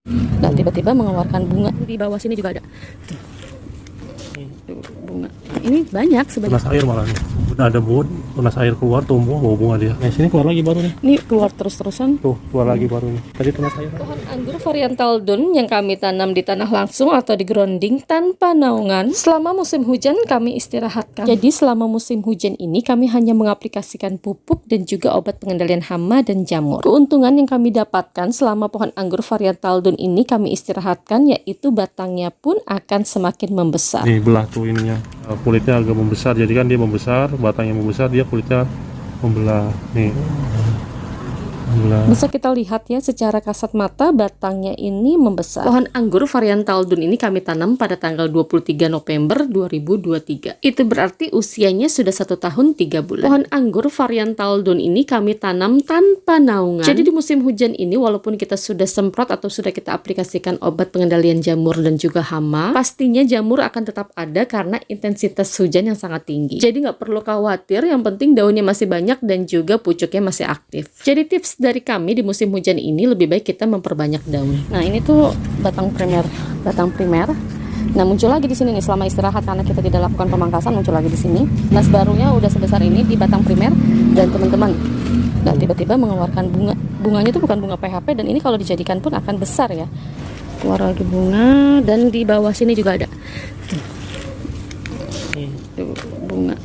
Dan tiba-tiba mengeluarkan bunga. Di bawah sini juga ada. Tuh, bunga. Nah, ini banyak sebenarnya. Tunas air malah nih. Udah ada tunas air keluar, tumbuh bawa bunga dia. Nah, sini keluar lagi baru nih. Ini keluar terus-terusan. Tuh, keluar lagi baru nih. Tadi tunas air. Pohon anggur varian Taldun yang kami tanam di tanah langsung atau di grounding tanpa naungan. Selama musim hujan kami istirahatkan. Jadi selama musim hujan ini kami hanya mengaplikasikan pupuk dan juga obat pengendalian hama dan jamur. Keuntungan yang kami dapatkan selama pohon anggur varian Taldun ini kami istirahatkan yaitu batangnya pun akan semakin membesar. Nih belah tuh ininya. Kulitnya agak membesar, jadi kan dia membesar, batangnya membesar, dia kulitnya membelah. Nih. Bisa kita lihat ya secara kasat mata batangnya ini membesar. Pohon anggur varian Taldun ini kami tanam pada tanggal 23 November 2023. Itu berarti usianya sudah 1 tahun 3 bulan. Pohon anggur varian Taldun ini kami tanam tanpa naungan. Jadi di musim hujan ini walaupun kita sudah semprot atau sudah kita aplikasikan obat pengendalian jamur dan juga hama, pastinya jamur akan tetap ada karena intensitas hujan yang sangat tinggi. Jadi nggak perlu khawatir, yang penting daunnya masih banyak dan juga pucuknya masih aktif. Jadi tips dari kami di musim hujan ini lebih baik kita memperbanyak daun. Nah, ini tuh batang primer. Nah, muncul lagi di sini nih selama istirahat karena kita tidak lakukan pemangkasan, muncul lagi di sini. Nas barunya udah sebesar ini di batang primer dan teman-teman. Nah, tiba-tiba mengeluarkan bunga. Bunganya tuh bukan bunga PHP dan ini kalau dijadikan pun akan besar ya. Keluar lagi bunga dan di bawah sini juga ada. Tuh, bunga.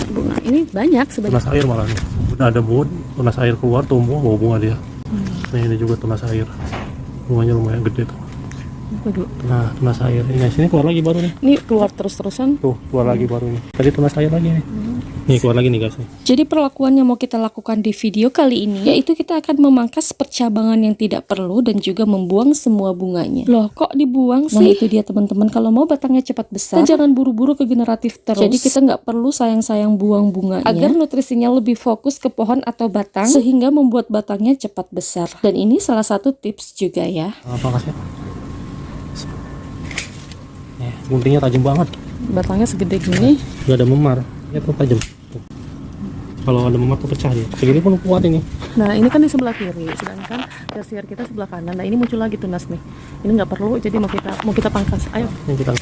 Bunga ini banyak sebenarnya. Tunas air malah nih. Udah ada tunas air keluar, tumbuh bawa bunga dia. Nah, ini juga tunas air. Bunganya lumayan gede tuh. Nah, tunas air. Ini sini keluar lagi baru nih. Ini keluar terus-terusan. Tuh, keluar lagi baru nih. Tadi tunas air lagi nih. Nih, keluar lagi nih guys. Jadi perlakuan yang mau kita lakukan di video kali ini yaitu kita akan memangkas percabangan yang tidak perlu dan juga membuang semua bunganya. Loh, kok dibuang sih? Nah, itu dia teman-teman, kalau mau batangnya cepat besar, kita jangan buru-buru ke generatif terus. Jadi kita nggak perlu sayang-sayang buang bunganya agar nutrisinya lebih fokus ke pohon atau batang sehingga membuat batangnya cepat besar. Dan ini salah satu tips juga ya. Apa kasih? Guntingnya tajam banget. Batangnya segede gini. Gak ada memar. Ya tuh tajam. Tuh. Kalau ada memar tuh pecah dia. Segini pun kuat ini. Nah, ini kan di sebelah kiri, sedangkan tersier kita sebelah kanan. Nah, ini muncul lagi tunas nih. Ini nggak perlu, jadi mau kita pangkas. Ayo. Ini kita